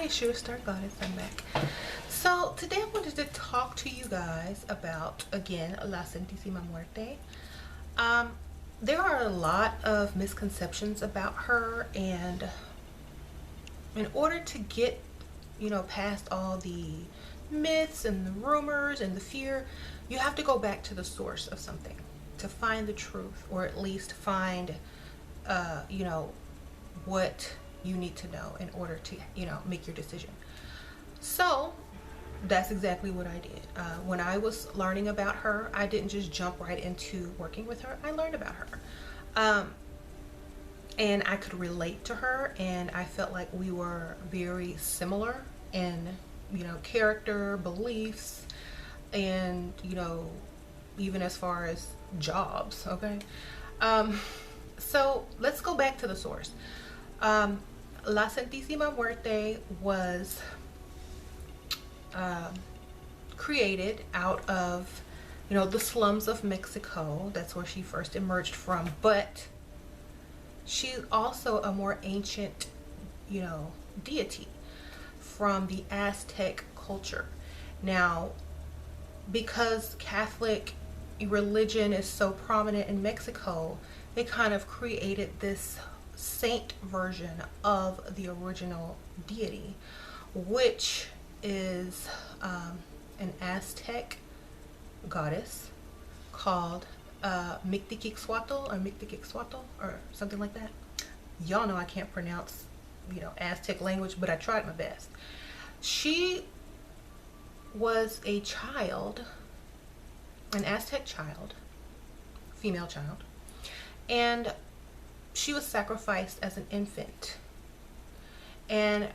Hi, Sure Star Goddess, I'm back. So today I wanted to talk to you guys about, again, La Santisima Muerte. Um, there are a lot of misconceptions about her, and in order to get, past all the myths and the rumors and the fear, you have to go back to the source of something to find the truth, or at least find, what you need to know in order to, make your decision. So that's exactly what I did. When I was learning about her, I didn't just jump right into working with her. I learned about her. And I could relate to her, and I felt like we were very similar in, character, beliefs, and, even as far as jobs, okay? So let's go back to the source. La Santisima Muerte was created out of, the slums of Mexico. That's where she first emerged from. But she's also a more ancient, deity from the Aztec culture. Now, because Catholic religion is so prominent in Mexico, they kind of created this saint version of the original deity, which is an Aztec goddess called Mictlantecuhtli or something like that. Y'all know I can't pronounce, Aztec language, but I tried my best. She was a child, an Aztec child, female child, and she was sacrificed as an infant. And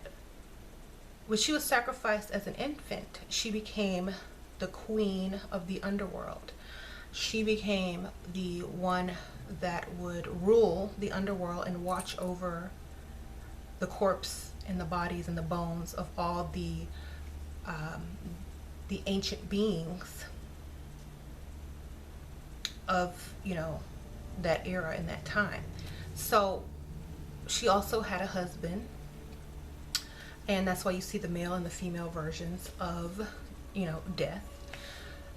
when she was sacrificed as an infant, she became the queen of the underworld. She became the one that would rule the underworld and watch over the corpse and the bodies and the bones of all the ancient beings of, that era and that time. So she also had a husband, and that's why you see the male and the female versions of, death.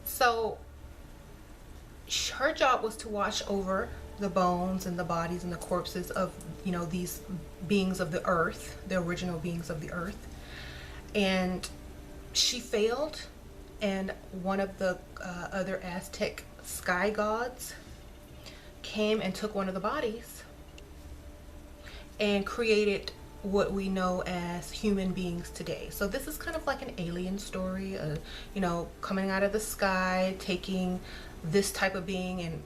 So her job was to watch over the bones and the bodies and the corpses of, these beings of the earth, the original beings of the earth. And she failed, and one of the other Aztec sky gods came and took one of the bodies and created what we know as human beings today. So this is kind of like an alien story, coming out of the sky, taking this type of being and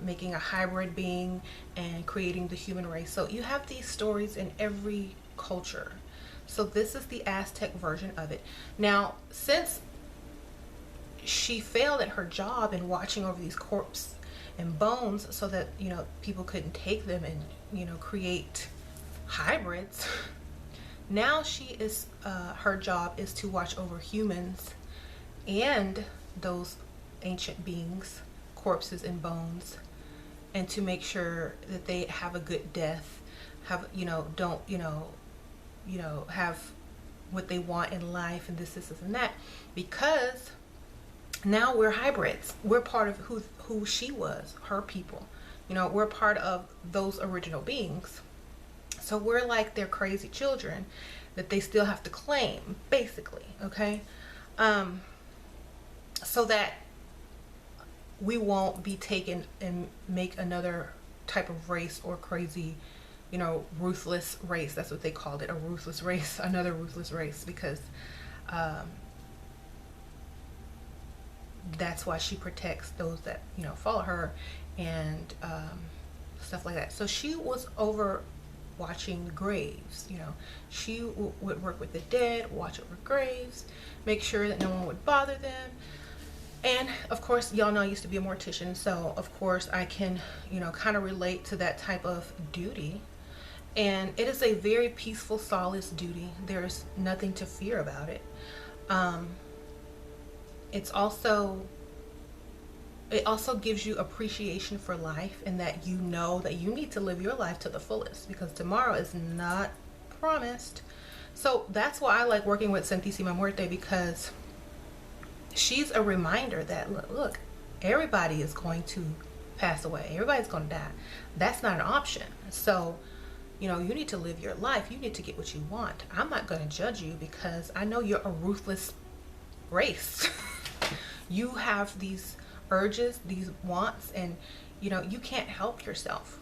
making a hybrid being and creating the human race. So you have these stories in every culture. So this is the Aztec version of it. Now, since she failed at her job in watching over these corpses and bones so that, people couldn't take them and, create hybrids, now she is, her job is to watch over humans and those ancient beings, corpses and bones, and to make sure that they have a good death, have, don't, have what they want in life, and this and that, because now we're hybrids. We're part of who she was, her people. We're part of those original beings. So we're like their crazy children that they still have to claim, basically, okay? So that we won't be taken and make another type of race or crazy, ruthless race. That's what they called it, a ruthless race, another ruthless race, because that's why she protects those that, follow her and stuff like that. So she was over watching the graves. She would work with the dead, watch over graves, make sure that no one would bother them. And of course, y'all know I used to be a mortician, so of course I can, kind of relate to that type of duty. And it is a very peaceful, solace duty. There's nothing to fear about it. It also gives you appreciation for life, and that you know that you need to live your life to the fullest, because tomorrow is not promised. So that's why I like working with Santisima Muerte, because she's a reminder that look, everybody is going to pass away. Everybody's going to die. That's not an option. So, you know, you need to live your life. You need to get what you want. I'm not going to judge you because I know you're a ruthless race. You have these urges, these wants, and you know, you can't help yourself.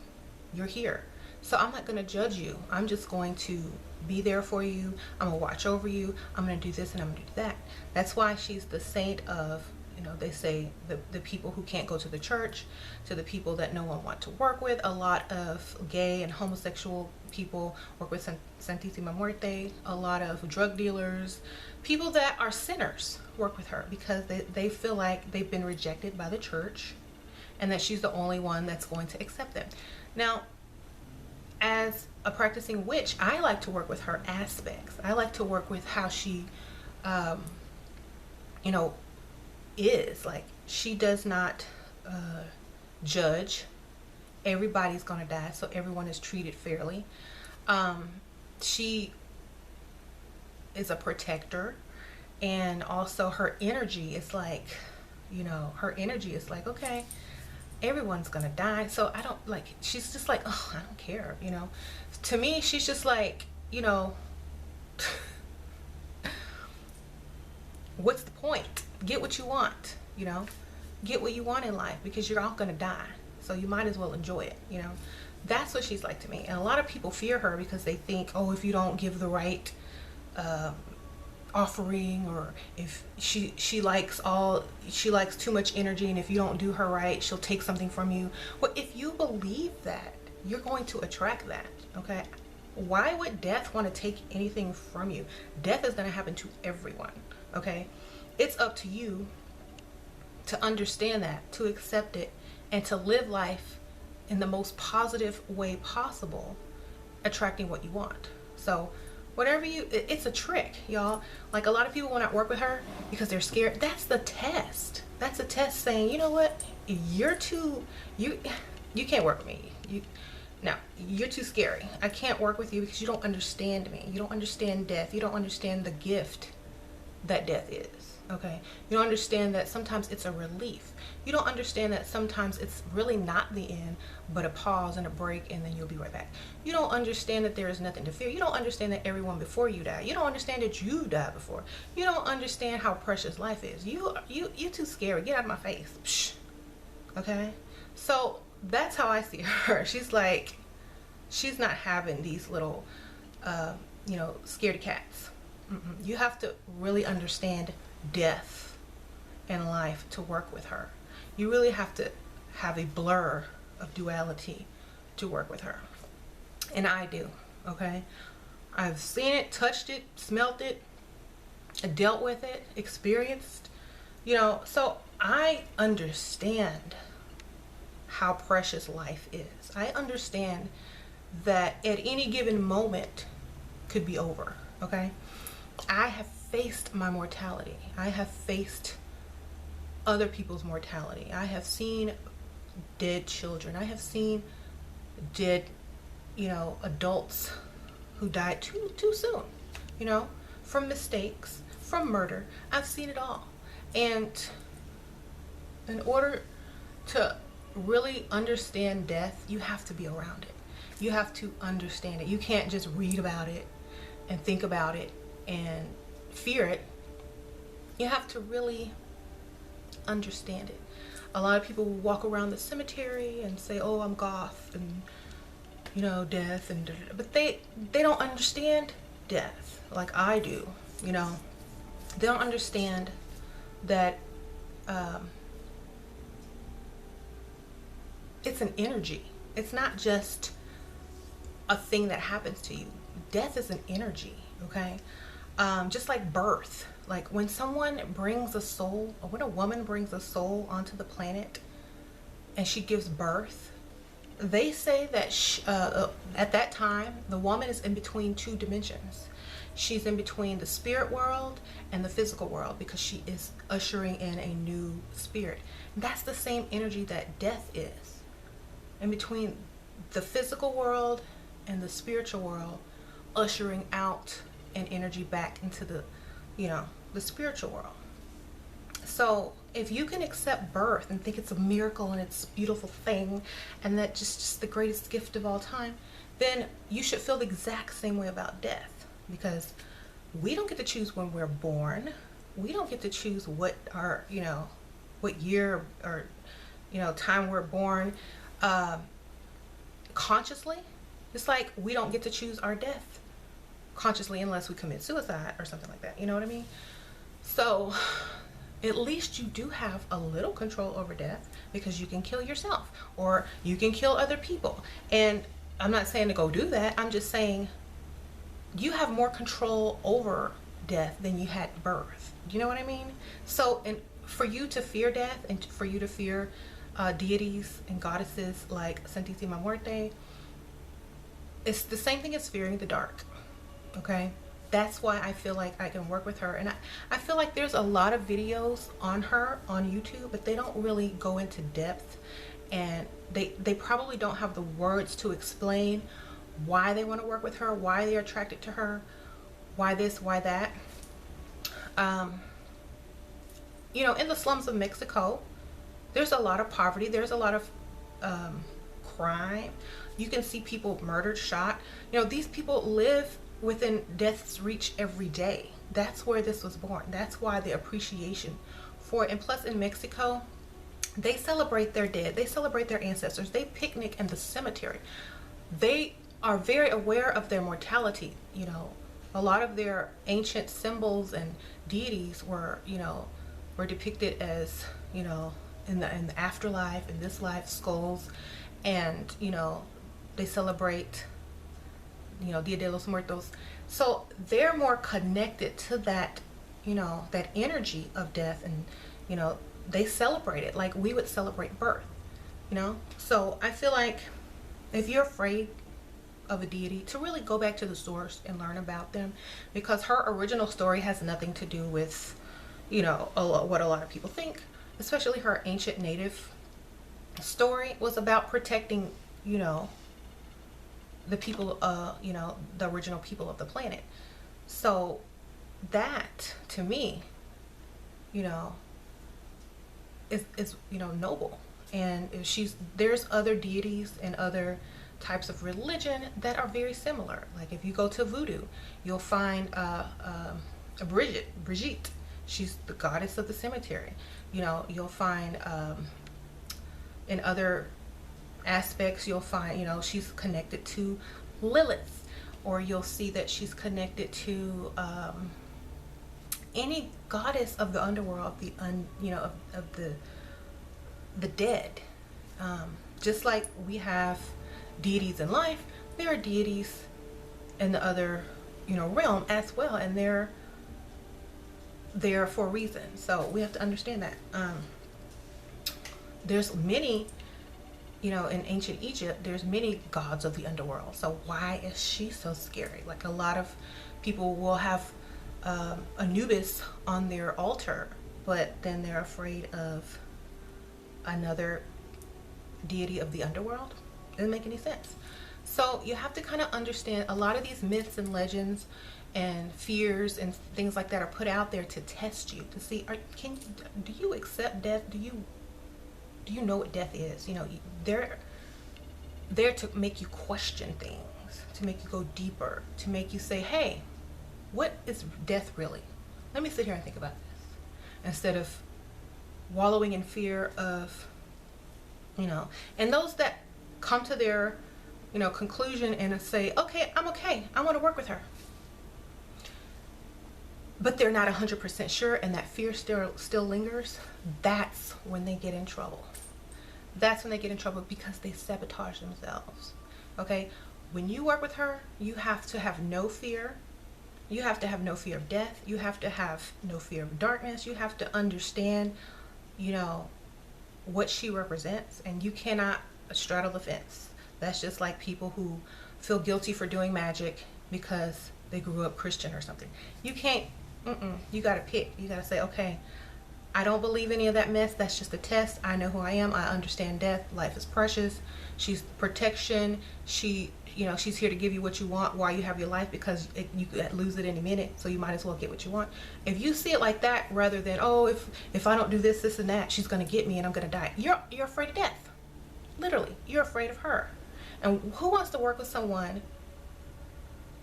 You're here. So I'm not going to judge you. I'm just going to be there for you. I'm going to watch over you. I'm going to do this and I'm going to do that. That's why she's the saint of, you know, they say the people who can't go to the church, to the people that no one wants to work with. A lot of gay and homosexual people work with Santisima Muerte. A lot of drug dealers, people that are sinners work with her because they feel like they've been rejected by the church and that she's the only one that's going to accept them. Now, as a practicing witch, I like to work with her aspects. I like to work with how she, you know, is. Like, she does not judge. Everybody's gonna die, so everyone is treated fairly. She is a protector, and also her energy is like, you know, her energy is like, okay, everyone's gonna die, so I don't like, she's just like, oh, I don't care, you know. To me, she's just like, you know, what's the point? Get what you want, you know. Get what you want in life, because you're all gonna die, so you might as well enjoy it, you know. That's what she's like to me. And a lot of people fear her because they think, oh, if you don't give the right offering, or if she likes too much energy, and if you don't do her right, she'll take something from you. Well, if you believe that, you're going to attract that. Okay, why would death want to take anything from you? Death is going to happen to everyone. Okay, it's up to you to understand that, to accept it, and to live life in the most positive way possible, attracting what you want. So whatever it's a trick, y'all. Like, a lot of people will not work with her because they're scared. That's the test. That's a test saying, you know what, you can't work with me. You're too scary. I can't work with you because you don't understand me. You don't understand death. You don't understand the gift that death is. Okay, you don't understand that sometimes it's a relief. You don't understand that sometimes it's really not the end, but a pause and a break, and then you'll be right back. You don't understand that there is nothing to fear. You don't understand that everyone before you died. You don't understand that you died before. You don't understand how precious life is. You too scary. Get out of my face. Psh. Okay, so that's how I see her. She's like, she's not having these little you know, scaredy cats. You have to really understand death and life to work with her. You really have to have a blur of duality to work with her. And I do. Okay, I've seen it, touched it, smelt it, dealt with it, experienced, you know, so I understand how precious life is. I understand that at any given moment could be over. Okay, I have faced my mortality. I have faced other people's mortality. I have seen dead children. I have seen dead, you know, adults who died too soon, you know, from mistakes, from murder. I've seen it all. And in order to really understand death, you have to be around it. You have to understand it. You can't just read about it and think about it and fear it. You have to really understand it. A lot of people will walk around the cemetery and say, oh, I'm goth, and, you know, death, and but they don't understand death like I do. You know, they don't understand that it's an energy. It's not just a thing that happens to you. Death is an energy. Okay, just like birth. Like, when someone brings a soul, or when a woman brings a soul onto the planet and she gives birth, they say that at that time the woman is in between two dimensions. She's in between the spirit world and the physical world, because she is ushering in a new spirit. And that's the same energy that death is. In between the physical world and the spiritual world, ushering out and energy back into the, the spiritual world. So if you can accept birth and think it's a miracle and it's a beautiful thing and that just the greatest gift of all time, then you should feel the exact same way about death, because we don't get to choose when we're born. We don't get to choose what our, what year or, time we're born consciously. It's like we don't get to choose our death consciously unless we commit suicide or something like that. You know what I mean? So at least you do have a little control over death, because you can kill yourself or you can kill other people. And I'm not saying to go do that. I'm just saying you have more control over death than you had birth. You know what I mean? So, and for you to fear death and for you to fear deities and goddesses like Santisima Muerte, it's the same thing as fearing the dark. Okay? That's why I feel like I can work with her. And I feel like there's a lot of videos on her on YouTube, but they don't really go into depth, and they probably don't have the words to explain why they want to work with her, why they're attracted to her, why this, why that. In the slums of Mexico, there's a lot of poverty. There's a lot of crime. You can see people murdered, shot. These people live within death's reach every day. That's where this was born. That's why the appreciation for it. And plus, in Mexico, they celebrate their dead. They celebrate their ancestors. They picnic in the cemetery. They are very aware of their mortality. A lot of their ancient symbols and deities were depicted as, in the afterlife, in this life, skulls. And, they celebrate, Dia de los Muertos. So they're more connected to that, that energy of death. And, they celebrate it like we would celebrate birth, So I feel like if you're afraid of a deity, to really go back to the source and learn about them, because her original story has nothing to do with, what a lot of people think. Especially her ancient native story was about protecting, the people, the original people of the planet. So that, to me, is noble. And if there's other deities and other types of religion that are very similar. Like if you go to voodoo, you'll find Brigitte. She's the goddess of the cemetery. You'll find in other aspects, you'll find, she's connected to Lilith, or you'll see that she's connected to any goddess of the underworld, of the dead. Just like we have deities in life, there are deities in the other, realm as well, and they're there for a reason. So we have to understand that. There's many, in ancient Egypt, there's many gods of the underworld. So why is she so scary? Like a lot of people will have Anubis on their altar, but then they're afraid of another deity of the underworld. Doesn't make any sense. So you have to kind of understand a lot of these myths and legends and fears and things like that are put out there to test you, to see, do you accept death? Do you know what death is? They're there to make you question things, to make you go deeper, to make you say, hey, what is death really? Let me sit here and think about this, instead of wallowing in fear of, and those that come to their, conclusion and say, okay, I want to work with her, but they're not 100% sure, and that fear still lingers, that's when they get in trouble. That's when they get in trouble, because they sabotage themselves. Okay? When you work with her, you have to have no fear. You have to have no fear of death. You have to have no fear of darkness. You have to understand, what she represents, and you cannot straddle the fence. That's just like people who feel guilty for doing magic because they grew up Christian or something. You can't, you gotta pick. You gotta say, okay, I don't believe any of that mess. That's just a test. I know who I am. I understand death. Life is precious. She's protection. She, you know, she's here to give you what you want while you have your life, because you could lose it any minute, so you might as well get what you want. If you see it like that, rather than, oh, if I don't do this, this, and that, she's gonna get me and I'm gonna die. You're afraid of death. Literally, you're afraid of her. And who wants to work with someone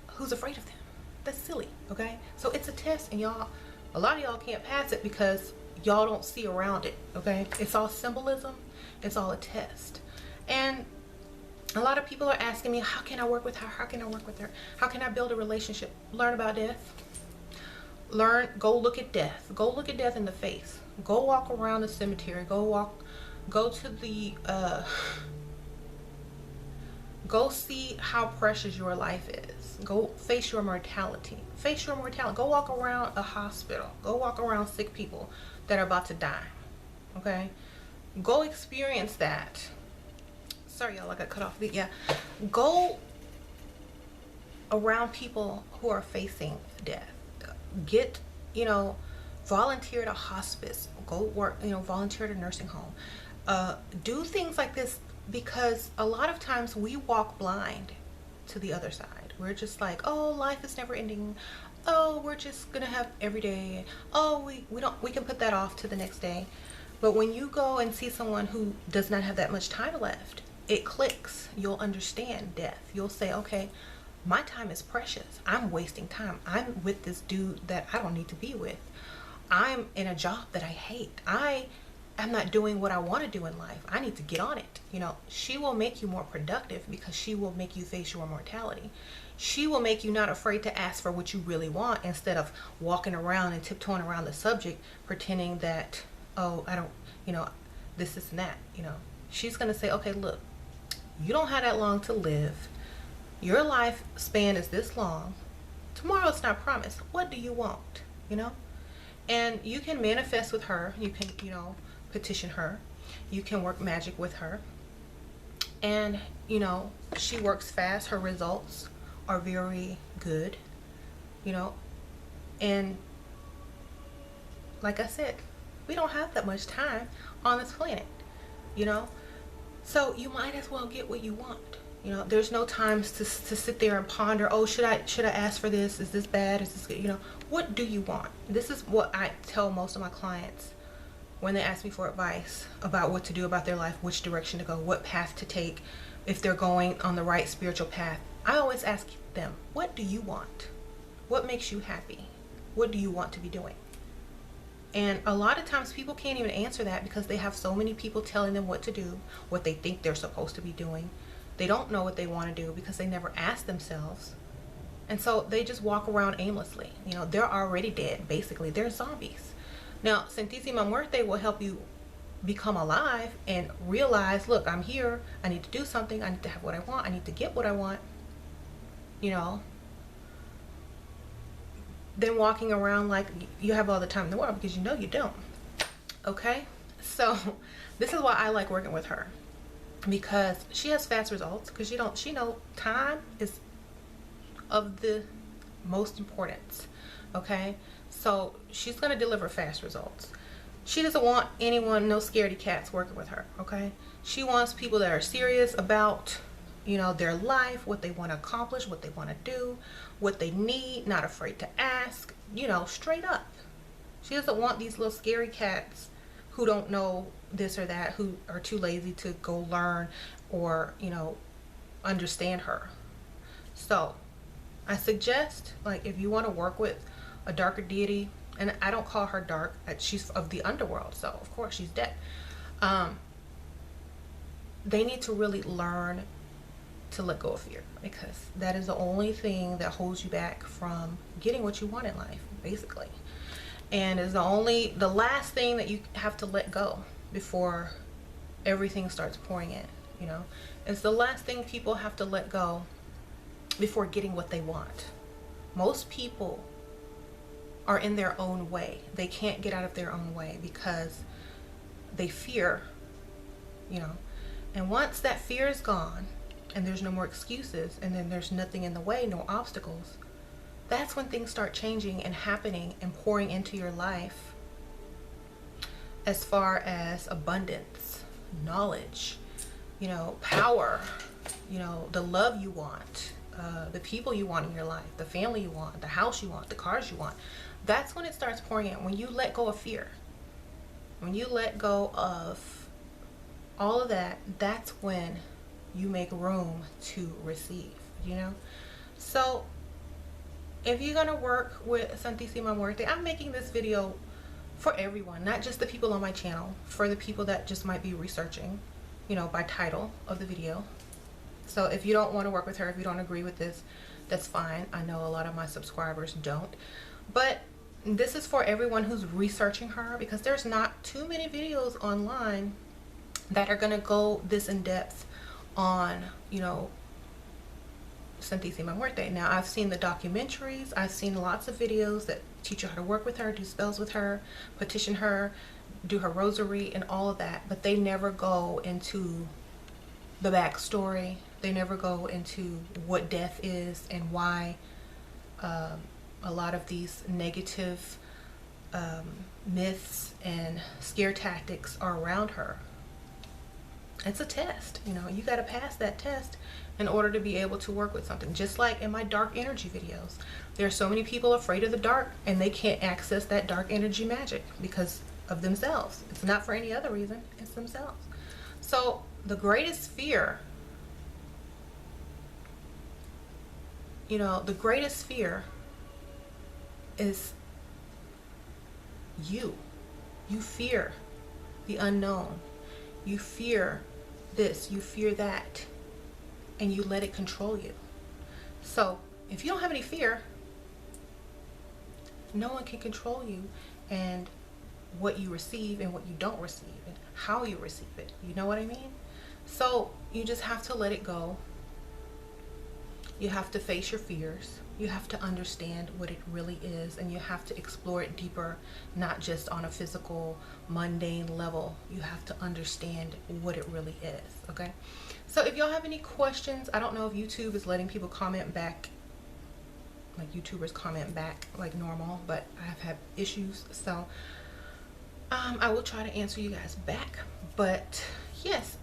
who's afraid of them? That's silly, okay? So it's a test, and y'all, a lot of y'all can't pass it because y'all don't see around it, okay? It's all symbolism. It's all a test. And a lot of people are asking me, how can I work with her? How can I work with her? How can I build a relationship? Learn about death. Go look at death. Go look at death in the face. Go walk around the cemetery. Go to the, go see how precious your life is. Go face your mortality. Face your mortality. Go walk around a hospital. Go walk around sick people that are about to die, okay? Go experience that. Sorry, y'all, I got cut off. Yeah, go around people who are facing death. Get, you know, volunteer at a hospice. Go work, you know, volunteer at a nursing home. Do things like this, because a lot of times we walk blind to the other side. We're just like, oh, life is never ending. Oh, we're just gonna have every day. Oh, we can put that off to the next day. But when you go and see someone who does not have that much time left, it clicks. You'll understand death. You'll say, okay, my time is precious. I'm wasting time. I'm with this dude that I don't need to be with. I'm in a job that I hate. I'm not doing what I want to do in life. I need to get on it. You know, she will make you more productive because she will make you face your mortality. She will make you not afraid to ask for what you really want, instead of walking around and tiptoeing around the subject, pretending that, oh, I don't, you know, this and that, you know. She's going to say, okay, look, you don't have that long to live. Your life span is this long. Tomorrow's not promised. What do you want? You know? And you can manifest with her. You can, you know, petition her. You can work magic with her. And, you know, she works fast. Her results are very good, you know. And like I said, we don't have that much time on this planet, you know. So you might as well get what you want. You know, there's no times to sit there and ponder, oh, should I ask for this? Is this bad? Is this good? You know, what do you want? This is what I tell most of my clients when they ask me for advice about what to do about their life, which direction to go, what path to take, if they're going on the right spiritual path. I always ask them, what do you want? What makes you happy? What do you want to be doing? And a lot of times people can't even answer that because they have so many people telling them what to do, what they think they're supposed to be doing. They don't know what they want to do because they never ask themselves. And so they just walk around aimlessly. You know, they're already dead, basically. They're zombies. Now, Santisima Muerte will help you become alive and realize, look, I'm here. I need to do something. I need to have what I want. I need to get what I want. You know, than walking around like you have all the time in the world, because you know you don't. Okay? So this is why I like working with her, because she has fast results, because she know time is of the most importance. Okay? So she's going to deliver fast results. She doesn't want anyone, no scaredy cats working with her. Okay? She wants people that are serious about, you know, their life, what they want to accomplish, what they want to do, what they need, not afraid to ask, you know, straight up. She doesn't want these little scary cats who don't know this or that, who are too lazy to go learn or, you know, understand her. So I suggest, like, if you want to work with a darker deity, and I don't call her dark, she's of the underworld, so of course she's dead. They need to really learn to let go of fear, because that is the only thing that holds you back from getting what you want in life, basically. And is the last thing that you have to let go before everything starts pouring in, you know. It's the last thing people have to let go before getting what they want. Most people are in their own way. They can't get out of their own way because they fear, you know. And once that fear is gone and there's no more excuses, and then there's nothing in the way, no obstacles, that's when things start changing and happening and pouring into your life, as far as abundance, knowledge, you know, power, you know, the love you want, the people you want in your life, the family you want, the house you want, the cars you want. That's when it starts pouring in. When you let go of fear, when you let go of all of that, that's when you make room to receive, you know? So if you're gonna work with Santisima Muerte, I'm making this video for everyone, not just the people on my channel, for the people that just might be researching, you know, by title of the video. So if you don't want to work with her, if you don't agree with this, that's fine. I know a lot of my subscribers don't, but this is for everyone who's researching her, because there's not too many videos online that are going to go this in depth on, you know, Santisima Muerte. Now, I've seen the documentaries, I've seen lots of videos that teach you how to work with her, do spells with her, petition her, do her rosary and all of that, but they never go into the backstory. They never go into what death is and why a lot of these negative myths and scare tactics are around her. It's a test, you know, you got to pass that test in order to be able to work with something. Just like in my dark energy videos, there are so many people afraid of the dark and they can't access that dark energy magic because of themselves. It's not for any other reason, it's themselves. So the greatest fear, you know, the greatest fear is you. You fear the unknown. You fear this, you fear that, and you let it control you. So if you don't have any fear, no one can control you and what you receive and what you don't receive and how you receive it. You know what I mean? So you just have to let it go. You have to face your fears. You have to understand what it really is, and you have to explore it deeper, not just on a physical, mundane level. You have to understand what it really is, okay? So if y'all have any questions, I don't know if YouTube is letting people comment back, like YouTubers comment back like normal, but I've had issues, so I will try to answer you guys back. But yes,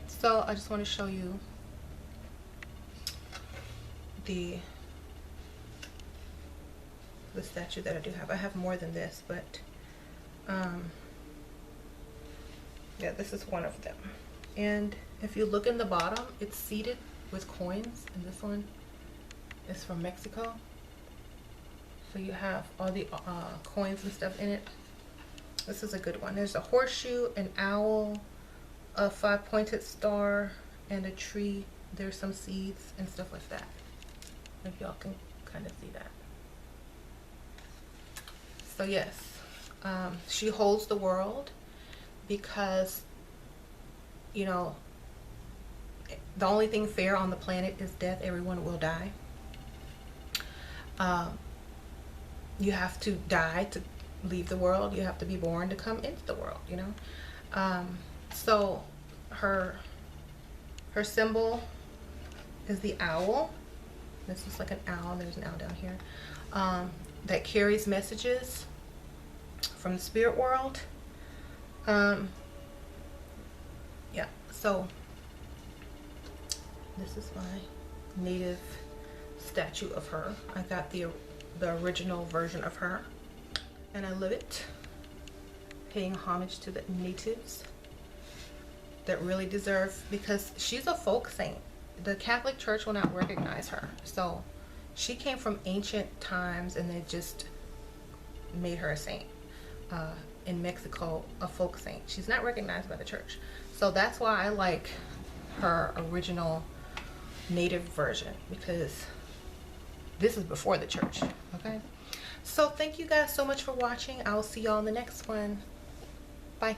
so I just want to show you the statue that I do have. I have more than this, but yeah, this is one of them. And if you look in the bottom, it's seated with coins, and this one is from Mexico. So you have all the coins and stuff in it. This is a good one. There's a horseshoe, an owl, a 5-pointed star, and a tree. There's some seeds and stuff like that. If y'all can kind of see that. So yes, she holds the world because, you know, the only thing fair on the planet is death. Everyone will die. You have to die to leave the world. You have to be born to come into the world, you know. So her symbol is the owl. This is like an owl. There's an owl down here that carries messages from the spirit world. Yeah, so this is my native statue of her. I got the original version of her, and I love it, paying homage to the natives that really deserve, because she's a folk saint. The Catholic Church will not recognize her. So she came from ancient times and they just made her a saint. In Mexico, a folk saint. She's not recognized by the church. So that's why I like her original native version, because this is before the church, okay? So thank you guys so much for watching. I will see y'all in the next one. Bye.